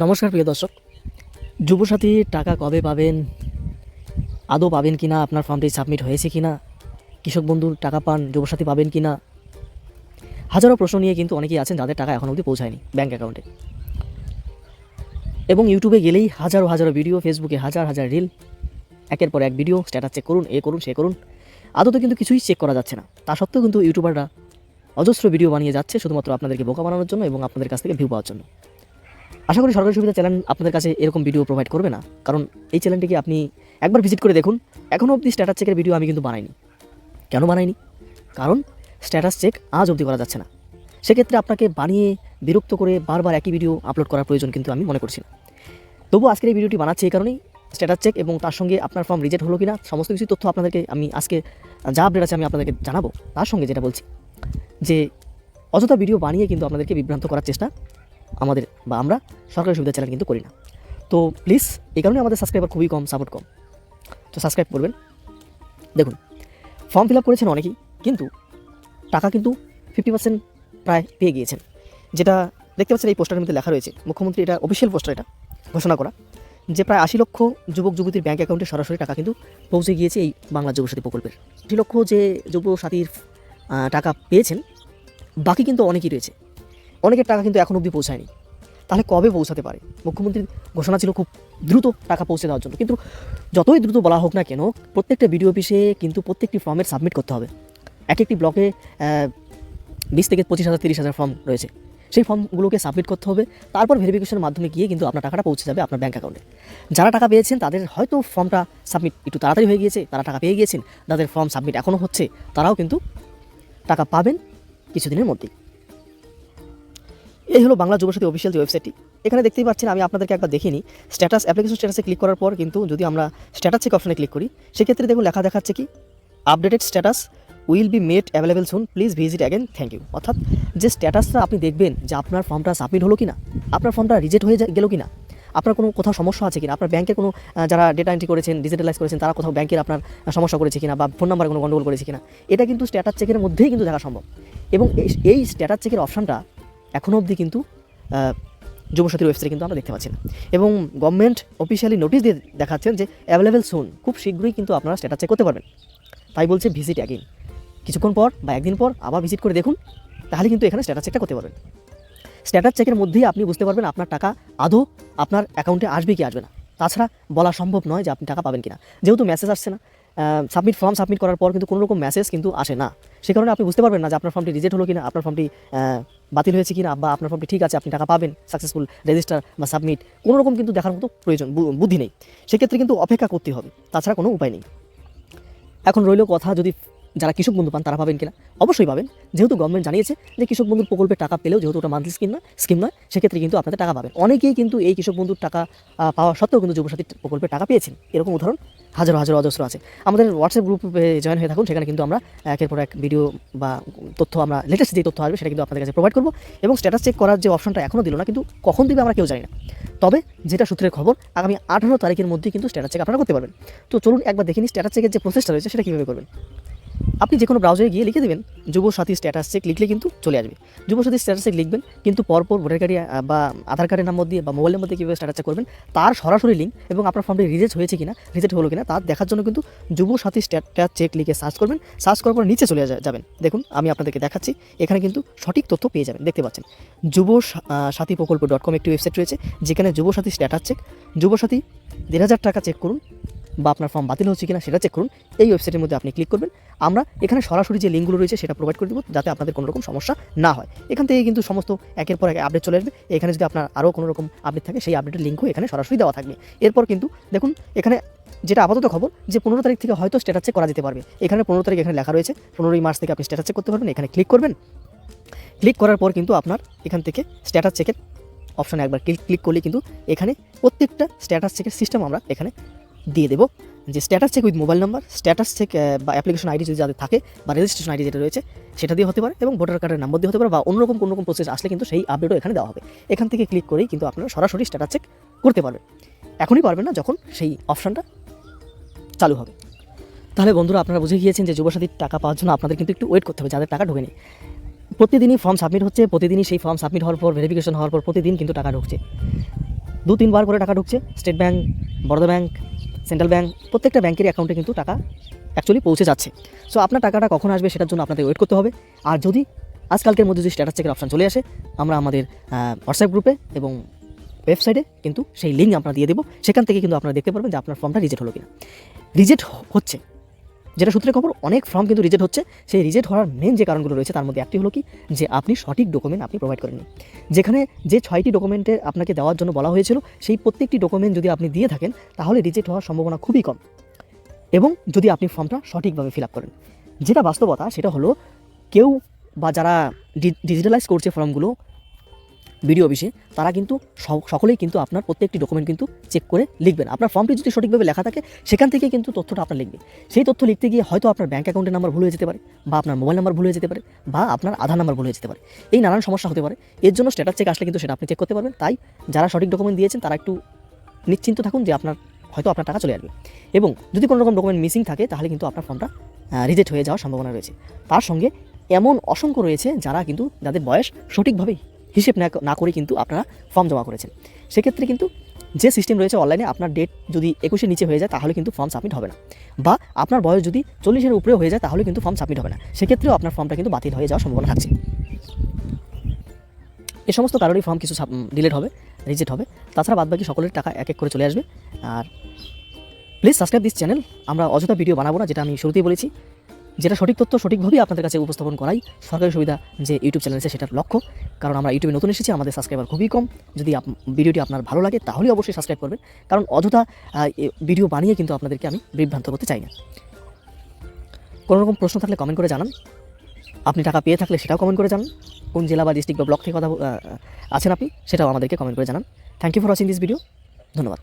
নমস্কার প্রিয় দর্শক, যুবসাথী টাকা কবে পাবেন, আদৌ পাবেন কিনা, আপনার ফর্মটি সাবমিট হয়েছে কিনা, কৃষক বন্ধুর টাকা পান, যুবসাথী পাবেন কিনা, হাজারো প্রশ্ন নিয়ে কিন্তু অনেকেই আছেন যাদের টাকা এখন অবধি পৌঁছায়নি ব্যাঙ্ক অ্যাকাউন্টে। এবং ইউটিউবে গেলেই হাজারো হাজারো ভিডিও, ফেসবুকে হাজার হাজার রিল, একের পর এক ভিডিও, স্ট্যাটাস চেক করুন, এ করুন সে করুন, আদতে কিন্তু কিছুই চেক করা যাচ্ছে না। তা সত্ত্বেও কিন্তু ইউটিউবাররা অজস্র ভিডিও বানিয়ে যাচ্ছে শুধুমাত্র আপনাদেরকে বোকা বানানোর জন্য এবং আপনাদের কাছ থেকে ভিউ পাওয়ার জন্য। আশা করি সরকারি সুবিধা চ্যানেল আপনাদের কাছে এরকম ভিডিও প্রোভাইড করবে না, কারণ এই চ্যানেলটিকে আপনি একবার ভিজিট করে দেখুন। এখনও অবধি স্ট্যাটাস চেকের ভিডিও আমি কিন্তু বানাইনি। কেন বানাইনি? কারণ স্ট্যাটাস চেক আজ অবধি করা যাচ্ছে না। সেক্ষেত্রে আপনাকে বানিয়ে বিরক্ত করে বারবার একই ভিডিও আপলোড করার প্রয়োজন কিন্তু আমি মনে করছি না। তবু আজকের এই ভিডিওটি বানাচ্ছি এই কারণেই, স্ট্যাটাস চেক এবং তার সঙ্গে আপনার ফর্ম রিজেক্ট হলো কিনা সমস্ত কিছু তথ্য আপনাদেরকে আমি আজকে যা আপডেট আছে আমি আপনাদেরকে জানাবো। তার সঙ্গে যেটা বলছি যে অযথা ভিডিও বানিয়ে কিন্তু আপনাদেরকে বিভ্রান্ত করার চেষ্টা আমাদের বা আমরা সরকারি সুবিধা চ্যানেল কিন্তু করি না। তো প্লিজ, এই কারণে আমাদের সাবস্ক্রাইবার খুবই কম, সাপোর্ট কম। তো সাবস্ক্রাইব করবেন। দেখুন, ফর্ম ফিল আপ করেছেন অনেকেই, কিন্তু টাকা কিন্তু 50% প্রায় পেয়ে গিয়েছেন। যেটা দেখতে পাচ্ছেন এই পোস্টারের মধ্যে লেখা রয়েছে, মুখ্যমন্ত্রী এটা অফিসিয়াল পোস্টার, এটা ঘোষণা করা যে প্রায় 80 লক্ষ যুবক যুবতীর ব্যাঙ্ক অ্যাকাউন্টে সরাসরি টাকা কিন্তু পৌঁছে গিয়েছে এই বাংলা যুবসাথী প্রকল্পের। 80 লক্ষ যে যুবসাথীর টাকা পেয়েছেন, বাকি কিন্তু অনেকেই রয়েছে, অনেকের টাকা কিন্তু এখন অবধি পৌঁছায়নি। তাহলে কবে পৌঁছাতে পারে? মুখ্যমন্ত্রীর ঘোষণা ছিল খুব দ্রুত টাকা পৌঁছে দেওয়ার জন্য, কিন্তু যতই দ্রুত বলা হোক না কেন, প্রত্যেকটা বিডিও অফিসে কিন্তু প্রত্যেকটি ফর্মের সাবমিট করতে হবে। এক একটি ব্লকে 20 থেকে 25,000 30,000 ফর্ম রয়েছে, সেই ফর্মগুলোকে সাবমিট করতে হবে। তারপর ভেরিফিকেশনের মাধ্যমে গিয়ে কিন্তু আপনার টাকাটা পৌঁছে যাবে আপনার ব্যাঙ্ক অ্যাকাউন্টে। যারা টাকা পেয়েছেন তাদের হয়তো ফর্মটা সাবমিট একটু তাড়াতাড়ি হয়ে গিয়েছে, তারা টাকা পেয়ে গিয়েছেন। যাদের ফর্ম সাবমিট এখনও হচ্ছে, তারাও কিন্তু টাকা পাবেন কিছুদিনের মধ্যেই। এই হলো বাংলা যুবসাথী অফিসিয়াল যে ওয়েবসাইটটি। এখানে দেখতেই পাচ্ছেন, আমি আপনাদেরকে একবার দেখিনি। স্ট্যাটাস অ্যাপ্লিকেশন স্ট্যাটাসে ক্লিক করার পর কিন্তু যদি আমরা স্ট্যাটাস চেক অপশনে ক্লিক করি, সেক্ষেত্রে দেখুন লেখা দেখাচ্ছে কি, updated status will be made available soon, please visit again, thank you. অর্থাৎ যে স্ট্যাটাসটা আপনি দেখবেন যে আপনার ফর্মটা সাবমিট হলো কিনা, আপনার ফর্মটা রিজেক্ট হয়ে গেল কিনা, আপনার কোনো কোথাও সমস্যা আছে কিনা, আপনার ব্যাংকের কোনো যারা ডেটা এন্ট্রি করেছেন, ডিজিটালাইজ করেছেন, তারা কোথাও ব্যাংকের আপনার সমস্যা করেছে কিনা, বা ফোন নাম্বারে কোনো গন্ডগোল করেছে কিনা, এটা কিন্তু স্ট্যাটাস চেকের মধ্যেই কিন্তু দেখা সম্ভব। এবং এই স্ট্যাটাস চেকের অপশানটা এখনও অবধি কিন্তু যুবসাথীর ওয়েবসাইটে কিন্তু আমরা দেখতে পাচ্ছি না। এবং গভর্নমেন্ট অফিসিয়ালি নোটিশ দিয়ে দেখাচ্ছেন যে অ্যাভেলেবেল সুন, খুব শীঘ্রই কিন্তু আপনারা স্ট্যাটাস চেক করতে পারবেন। তাই বলছে ভিজিট অ্যাগেন, কিছুক্ষণ পর বা একদিন পর আবার ভিজিট করে দেখুন, তাহলে কিন্তু এখানে স্ট্যাটাস চেকটা করতে পারবেন। স্ট্যাটাস চেকের মধ্যেই আপনি বুঝতে পারবেন আপনার টাকা আদৌ আপনার অ্যাকাউন্টে আসবে কি আসবে না। তাছাড়া বলা সম্ভব নয় যে আপনি টাকা পাবেন কিনা, যেহেতু মেসেজ আসছে না। ফর্ম সাবমিট করার পর কিন্তু কোনো রকম মেসেজ কিন্তু আসে না, সে কারণে আপনি বুঝতে পারবেন না যে আপনার ফর্মটি রিজেক্ট হলো কিনা, আপনার ফর্মটি বাতিল হয়েছে কিনা, বা আপনার ফর্মটি ঠিক আছে, আপনি টাকা পাবেন, সাকসেসফুল রেজিস্টার বা সাবমিট, কোনো রকম কিন্তু দেখার মতো প্রয়োজন বুদ্ধি নেই। সেক্ষেত্রে কিন্তু অপেক্ষা করতে হবে, তাছাড়া কোনো উপায় নেই। এখন রইল কথা, যদি যারা কৃষক বন্ধু পান তারা পাবেন কিনা, অবশ্যই পাবেন। যেহেতু গভর্নমেন্ট জানিয়েছে যে কৃষক বন্ধুর প্রকল্পে টাকা পেলেও, যেহেতু ওটা মান্থলি স্কিম নয়, সেক্ষেত্রে কিন্তু আপনাদের টাকা পাবেন। অনেকেই কিন্তু এই কৃষক বন্ধুর টাকা পাওয়া সত্ত্বেও কিন্তু যুবসাথী প্রকল্পে টাকা পেয়েছেন, এরকম উদাহরণ হাজার হাজার অজস্র আছে। আমাদের হোয়াটসঅ্যাপ গ্রুপে জয়েন হয়ে থাকুন, সেখানে কিন্তু আমরা একের পর এক ভিডিও বা তথ্য, আমরা লেটেস্ট যে তথ্য আসবে সেটা কিন্তু আপনাদের কাছে প্রোভাইড করবো। এবং স্ট্যাটাস চেক করার যে অপশনটা এখনও দিল না, কিন্তু কখন দিবে আমরা কেউ জানি না। তবে যেটা সূত্রের খবর, আগামী 18 তারিখের মধ্যেই কিন্তু স্ট্যাটাস চেক আপনারা করতে পারবেন। তো চলুন একবার দেখে নিই স্ট্যাটাস চেকের যে প্রসেসটা রয়েছে সেটা কীভাবে করবেন। আপনি যে কোনো ব্রাউজারে গিয়ে লিখে দেবেন যুবসাথী স্ট্যাটাস চেক, লিখলে কিন্তু চলে আসবে। যুবসাথী স্ট্যাটাস চেক লিখবেন, কিন্তু পরপর ভোটার কার্ডে বা আধার কার্ডের নাম্বার দিয়ে বা মোবাইলের মধ্যে কীভাবে স্ট্যাটাস চেক করবেন তার সরাসরি লিঙ্ক, এবং আপনার ফর্মটি রিজেক্ট হয়েছে কিনা, রিজেক্ট হলো কিনা, তার দেখার জন্য কিন্তু যুবসাথী স্ট্যাটাস চেক লিখে সার্চ করবেন। সার্চ করার পর নিচে চলে যাবেন, দেখুন আমি আপনাদেরকে দেখাচ্ছি, এখানে কিন্তু সঠিক তথ্য পেয়ে যাবেন। দেখতে পাচ্ছেন যুবসাথী প্রকল্প.com একটি ওয়েবসাইট রয়েছে, যেখানে যুবসাথী স্ট্যাটাস চেক, যুবসাথী 1,000 টাকা চেক করুন, বা আপনার ফর্ম বাতিল হচ্ছে কিনা সেটা চেক করুন। এই ওয়েবসাইটের মধ্যে আপনি ক্লিক করবেন। আমরা এখানে সরাসরি যে লিঙ্কগুলো রয়েছে সেটা প্রোভাইড করে দেবো, যাতে আপনাদের কোনো রকম সমস্যা না হয়। এখান থেকে কিন্তু সমস্ত একের পর এক আপডেট চলে আসবে। এখানে যদি আপনার আরও কোনো রকম আপডেট থাকে, সেই আপডেটের লিঙ্কও এখানে সরাসরি দেওয়া থাকবে। এরপর কিন্তু দেখুন, এখানে যেটা আপাতত খবর যে 15 তারিখ থেকে হয়তো স্ট্যাটাস চেক করা যেতে পারবে। এখানে 15 তারিখ এখানে লেখা রয়েছে, 15ই মার্চ থেকে আপনি স্ট্যাটাস চেক করতে পারবেন। এখানে ক্লিক করবেন। ক্লিক করার পর কিন্তু আপনার এখান থেকে স্ট্যাটাস চেকের অপশানে একবার ক্লিক করলে কিন্তু এখানে প্রত্যেকটা স্ট্যাটাস চেকের সিস্টেম আমরা এখানে দিয়ে দেবো, যে status check with mobile number, status check বা অ্যাপ্লিকেশন আইডি যদি যাদের থাকে, বা রেজিস্ট্রেশন আইডি যেটা রয়েছে সেটা দিয়ে হতে পারে, এবং ভোটার কার্ডের নাম্বার দিয়ে হতে পারে, বা অন্যরকম কোনো রকম প্রসেস আসলে কিন্তু সেই আপডেটও এখানে দেওয়া হবে। এখান থেকে ক্লিক করেই কিন্তু আপনারা সরাসরি স্ট্যাটাস চেক করতে পারবেন। এখনই পারবেন না, যখন সেই অপশানটা চালু হবে। তাহলে বন্ধুরা, আপনারা বুঝে গিয়েছেন যে যুবসাথীর টাকা পাওয়ার জন্য আপনাদের কিন্তু একটু ওয়েট করতে হবে, যাদের টাকা ঢোকেনি। প্রতিদিনই ফর্ম সাবমিট হচ্ছে, প্রতিদিনই সেই ফর্ম সাবমিট হওয়ার পর ভেরিফিকেশন হওয়ার পর প্রতিদিন কিন্তু টাকা ঢুকছে। 2-3 বার করে টাকা ঢুকছে। State bank, Baroda bank, central bank, প্রত্যেকটা ব্যাঙ্কেরই অ্যাকাউন্টে কিন্তু টাকা অ্যাকচুয়ালি পৌঁছে যাচ্ছে। সো আপনার টাকাটা কখন আসবে সেটার জন্য আপনাদের ওয়েট করতে হবে। আর যদি আজকালকের মধ্যে যদি স্ট্যাটাস চেকের অপশান চলে আসে, আমরা আমাদের হোয়াটসঅ্যাপ গ্রুপে এবং ওয়েবসাইটে কিন্তু সেই লিঙ্ক আমরা দিয়ে দেবো। সেখান থেকে কিন্তু আপনারা দেখতে পারবেন যে আপনার ফর্মটা রিজেক্ট হলো কিনা। রিজেক্ট হচ্ছে, যেটা সূত্রে খবর, অনেক ফর্ম কিন্তু রিজেক্ট হচ্ছে। সেই রিজেক্ট হওয়ার মেন যে কারণগুলো রয়েছে তার মধ্যে একটি হলো কি, যে আপনি সঠিক ডকুমেন্ট আপনি প্রোভাইড করেননি। যেখানে যে 6টি ডকুমেন্টে আপনাকে দেওয়ার জন্য বলা হয়েছিল, সেই প্রত্যেকটি ডকুমেন্ট যদি আপনি দিয়ে থাকেন তাহলে রিজেক্ট হওয়ার সম্ভাবনা খুবই কম। এবং যদি আপনি ফর্মটা সঠিকভাবে ফিল আপ করেন, যেটা বাস্তবতা সেটা হলো, কেউ বা যারা ডিজিটালাইজ করছে ফর্মগুলো বিডিও অফিসে, তারা কিন্তু সকলেই কিন্তু আপনার প্রত্যেকটি ডকুমেন্ট কিন্তু চেক করে লিখবেন। আপনার ফর্মটি যদি সঠিকভাবে লেখা থাকে সেখান থেকে কিন্তু তথ্যটা আপনার লিখবে। সেই তথ্য লিখতে গিয়ে হয়তো আপনার ব্যাঙ্ক অ্যাকাউন্টের নাম্বার ভুল হয়ে যেতে পারে, বা আপনার মোবাইল নাম্বার ভুল হয়ে যেতে পারে, বা আপনার আধার নাম্বার ভুল হয়ে যেতে পারে। এই নানান সমস্যা হতে পারে। এর জন্য স্ট্যাটাস চেক আসলে কিন্তু সেটা আপনি চেক করতে পারবেন। তাই যারা সঠিক ডকুমেন্ট দিয়েছেন তারা একটু নিশ্চিন্ত থাকুন যে আপনার হয়তো আপনার টাকা চলে আসবে। এবং যদি কোনো রকম ডকুমেন্ট মিসিং থাকে তাহলে কিন্তু আপনার ফর্মটা রিজেক্ট হয়ে যাওয়ার সম্ভাবনা রয়েছে। তার সঙ্গে এমন অসংখ্য রয়েছে যারা কিন্তু, যাদের বয়স সঠিকভাবে হিসেব না করে কিন্তু আপনারা ফর্ম জমা করেছেন। সেক্ষেত্রে কিন্তু যে সিস্টেম রয়েছে অনলাইনে, আপনার ডেট যদি 21-এর নিচে হয়ে যায় তাহলে কিন্তু ফর্ম সাবমিট হবে না, বা আপনার বয়স যদি 40-এর উপরেও হয়ে যায় তাহলে কিন্তু ফর্ম সাবমিট হবে না। সেক্ষেত্রেও আপনার ফর্মটা কিন্তু বাতিল হয়ে যাওয়ার সম্ভাবনা থাকছে। এই সমস্ত কারণেই ফর্ম কিছু ডিলেট হবে, রিজেক্ট হবে। তাছাড়া বাদবাকি সকলের টাকা এক এক করে চলে আসবে। আর প্লিজ সাবস্ক্রাইব দিস চ্যানেল। আমরা অযথা ভিডিও বানাবো না, যেটা আমি শুরুতেই বলেছি। যেটা সঠিক তথ্য সঠিকভাবেই আপনাদের কাছে উপস্থাপন করাই সরকারি সুবিধা যে ইউটিউব চ্যানেল আছে সেটার লক্ষ্য। কারণ আমরা ইউটিউবে নতুন এসেছি, আমাদের সাবস্ক্রাইবার খুবই কম। যদি ভিডিওটি আপনার ভালো লাগে তাহলেই অবশ্যই সাবস্ক্রাইব করবেন, কারণ অযথা ভিডিও বানিয়ে কিন্তু আপনাদেরকে আমি বিভ্রান্ত করতে চাই না। কোনো রকম প্রশ্ন থাকলে কমেন্ট করে জানান। আপনি টাকা পেয়ে থাকলে সেটাও কমেন্ট করে জানান। কোন জেলা বা ডিস্ট্রিক্ট বা ব্লক থেকে কথা আছেন আপনি, সেটাও আমাদেরকে কমেন্ট করে জানান। Thank you for watching this video. ধন্যবাদ।